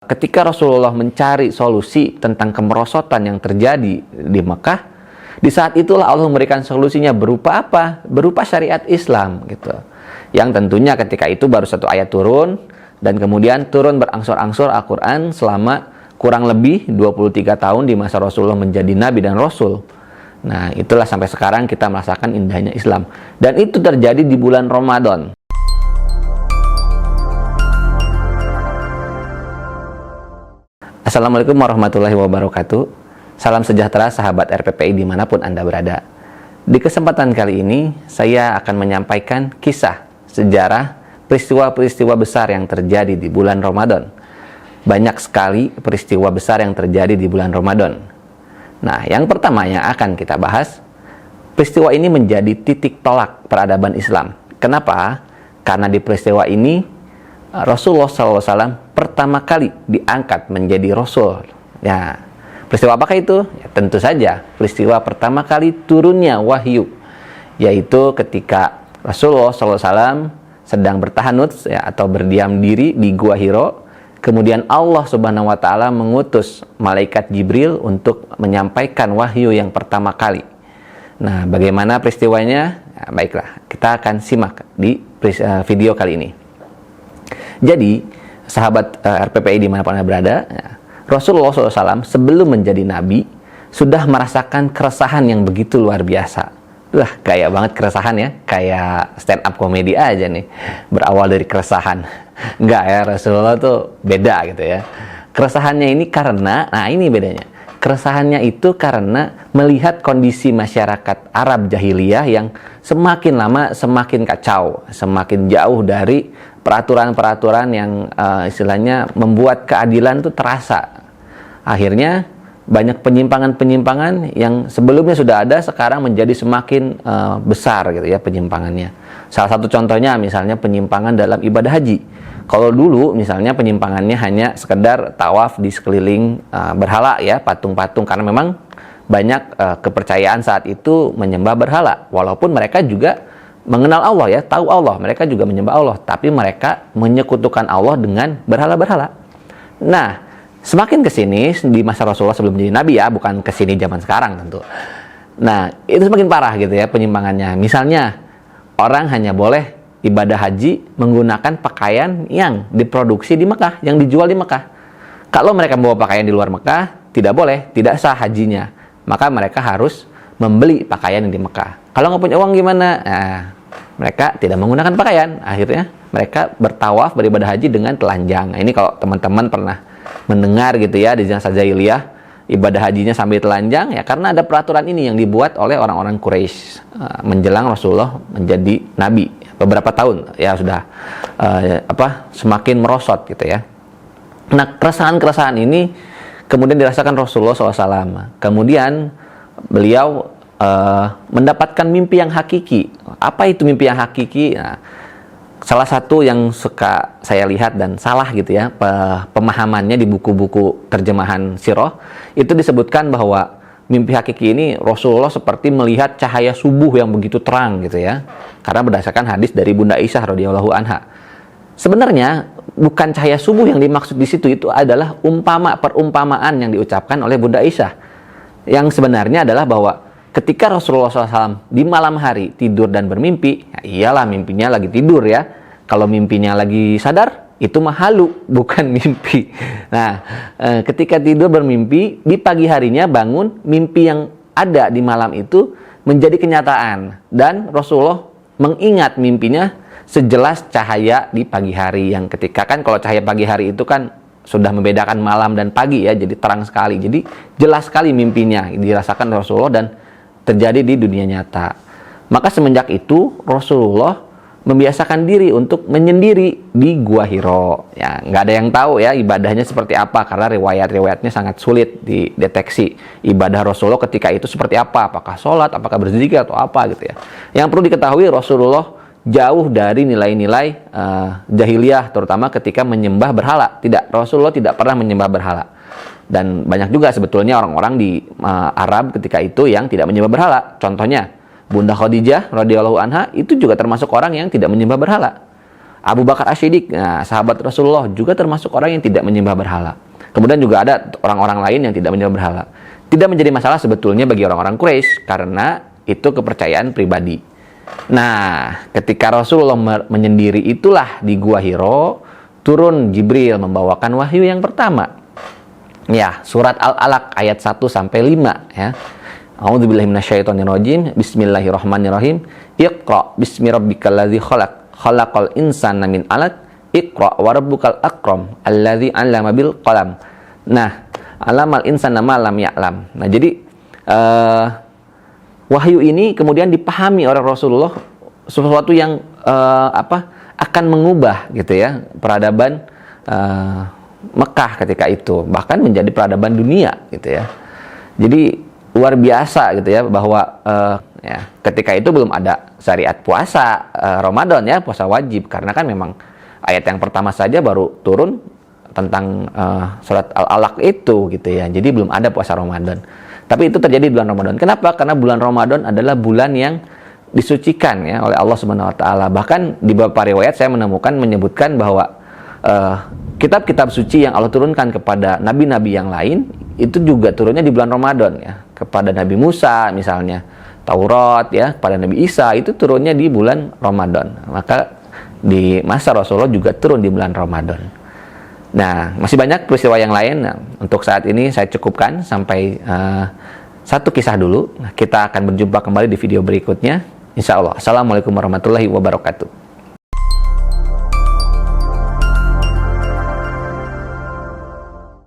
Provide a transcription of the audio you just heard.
Ketika Rasulullah mencari solusi tentang kemerosotan yang terjadi di Mekah, di saat itulah Allah memberikan solusinya berupa apa? Berupa syariat Islam gitu. Yang tentunya ketika itu baru satu ayat turun, dan kemudian turun berangsur-angsur Al-Quran selama kurang lebih 23 tahun di masa Rasulullah menjadi Nabi dan Rasul. Nah, itulah sampai sekarang kita merasakan indahnya Islam. Dan itu terjadi di bulan Ramadan. Assalamualaikum warahmatullahi wabarakatuh. Salam sejahtera sahabat RPPI dimanapun Anda berada. Di kesempatan kali ini, saya akan menyampaikan kisah, sejarah, peristiwa-peristiwa besar yang terjadi di bulan Ramadan. Banyak sekali peristiwa besar yang terjadi di bulan Ramadan. Nah, yang pertama yang akan kita bahas, peristiwa ini menjadi titik tolak peradaban Islam. Kenapa? Karena di peristiwa ini, Rasulullah SAW pertama kali diangkat menjadi Rasul. Ya, peristiwa apakah itu? Ya, tentu saja peristiwa pertama kali turunnya wahyu, yaitu ketika Rasulullah SAW sedang bertahanut ya, atau berdiam diri di Gua Hiro. Kemudian Allah Subhanahu wa Ta'ala mengutus malaikat Jibril untuk menyampaikan wahyu yang pertama kali. Nah, bagaimana peristiwanya? Ya, baiklah, kita akan simak di video kali ini. Jadi, sahabat RPPI dimanapun Anda berada, ya, Rasulullah SAW sebelum menjadi Nabi sudah merasakan keresahan yang begitu luar biasa. Wah, kayak banget keresahan ya, kayak stand up komedi aja nih, berawal dari keresahan. Enggak ya, Rasulullah tuh beda gitu ya. Keresahannya ini karena, nah ini bedanya. Keresahannya itu karena melihat kondisi masyarakat Arab jahiliyah yang semakin lama semakin kacau, semakin jauh dari peraturan-peraturan yang istilahnya membuat keadilan itu terasa. Akhirnya banyak penyimpangan-penyimpangan yang sebelumnya sudah ada sekarang menjadi semakin besar gitu ya penyimpangannya. Salah satu contohnya misalnya penyimpangan dalam ibadah haji. Kalau dulu misalnya penyimpangannya hanya sekedar tawaf di sekeliling berhala ya, patung-patung, karena memang banyak kepercayaan saat itu menyembah berhala. Walaupun mereka juga mengenal Allah ya, tahu Allah, mereka juga menyembah Allah, tapi mereka menyekutukan Allah dengan berhala-berhala. Nah, semakin kesini di masa Rasulullah sebelum menjadi Nabi ya, bukan kesini zaman sekarang tentu. Nah, itu semakin parah gitu ya penyimpangannya. Misalnya, orang hanya boleh ibadah haji menggunakan pakaian yang diproduksi di Mekah, yang dijual di Mekah. Kalau mereka membawa pakaian di luar Mekah, tidak boleh, tidak sah hajinya. Maka mereka harus membeli pakaian yang di Mekah. Kalau nggak punya uang gimana? Nah, mereka tidak menggunakan pakaian. Akhirnya mereka bertawaf beribadah haji dengan telanjang. Nah, ini kalau teman-teman pernah mendengar gitu ya di masa jahiliyah, ibadah hajinya sambil telanjang ya, karena ada peraturan ini yang dibuat oleh orang-orang Quraisy menjelang Rasulullah menjadi Nabi. Beberapa tahun ya sudah semakin merosot gitu ya. Nah, keresahan-keresahan ini kemudian dirasakan Rasulullah SAW. Kemudian beliau mendapatkan mimpi yang hakiki. Apa itu mimpi yang hakiki? Nah, salah satu yang suka saya lihat dan salah gitu ya pemahamannya di buku-buku terjemahan sirah, itu disebutkan bahwa mimpi hakiki ini Rasulullah seperti melihat cahaya subuh yang begitu terang gitu ya, karena berdasarkan hadis dari Bunda Aisyah radhiyallahu anha. Sebenarnya bukan cahaya subuh yang dimaksud di situ, itu adalah perumpamaan yang diucapkan oleh Bunda Aisyah, yang sebenarnya adalah bahwa ketika Rasulullah SAW di malam hari tidur dan bermimpi, ya iyalah mimpinya lagi tidur ya. Kalau mimpinya lagi sadar, itu mah halu, bukan mimpi. Nah, ketika tidur bermimpi, di pagi harinya bangun, mimpi yang ada di malam itu menjadi kenyataan. Dan Rasulullah mengingat mimpinya sejelas cahaya di pagi hari. Yang ketika kan kalau cahaya pagi hari itu kan sudah membedakan malam dan pagi ya, jadi terang sekali. Jadi jelas sekali mimpinya dirasakan Rasulullah dan terjadi di dunia nyata. Maka semenjak itu Rasulullah membiasakan diri untuk menyendiri di Gua Hiro. Ya, nggak ada yang tahu ya ibadahnya seperti apa, karena riwayat-riwayatnya sangat sulit dideteksi. Ibadah Rasulullah ketika itu seperti apa, apakah sholat, apakah berzikir atau apa gitu ya. Yang perlu diketahui, Rasulullah jauh dari nilai-nilai jahiliyah, terutama ketika menyembah berhala. Tidak, Rasulullah tidak pernah menyembah berhala. Dan banyak juga sebetulnya orang-orang di Arab ketika itu yang tidak menyembah berhala. Contohnya Bunda Khadijah radhiyallahu anha itu juga termasuk orang yang tidak menyembah berhala. Abu Bakar Asy-Siddiq, nah, sahabat Rasulullah, juga termasuk orang yang tidak menyembah berhala. Kemudian juga ada orang-orang lain yang tidak menyembah berhala. Tidak menjadi masalah sebetulnya bagi orang-orang Quraisy karena itu kepercayaan pribadi. Nah, ketika Rasulullah menyendiri itulah di Gua Hiro, turun Jibril membawakan wahyu yang pertama. Ya, surat Al-Alaq ayat 1 sampai 5 ya. A'udzubillahi minasyaitonirrajim. Bismillahirrahmanirrahim. Iqra bismi rabbikal ladzi khalaq. Khalaqal insana min 'alaq. Iqra wa rabbukal akram alladzi 'allama bil qalam. Nah, 'allamal insana ma lam ya'lam. Nah, jadi wahyu ini kemudian dipahami oleh Rasulullah sesuatu yang akan mengubah gitu ya peradaban Mekah ketika itu, bahkan menjadi peradaban dunia gitu ya. Jadi luar biasa gitu ya bahwa ya, ketika itu belum ada syariat puasa Ramadan ya, puasa wajib, karena kan memang ayat yang pertama saja baru turun tentang surat Al-Alaq itu gitu ya. Jadi belum ada puasa Ramadan. Tapi itu terjadi di bulan Ramadan. Kenapa? Karena bulan Ramadan adalah bulan yang disucikan ya oleh Allah Subhanahu wa taala. Bahkan di beberapa riwayat saya menyebutkan bahwa kitab-kitab suci yang Allah turunkan kepada nabi-nabi yang lain itu juga turunnya di bulan Ramadan ya. Kepada Nabi Musa misalnya, Taurat ya, kepada Nabi Isa itu turunnya di bulan Ramadan. Maka di masa Rasulullah juga turun di bulan Ramadan. Nah, masih banyak peristiwa yang lain. Nah, untuk saat ini saya cukupkan sampai satu kisah dulu. Nah, kita akan berjumpa kembali di video berikutnya. Insya Allah. Assalamualaikum warahmatullahi wabarakatuh.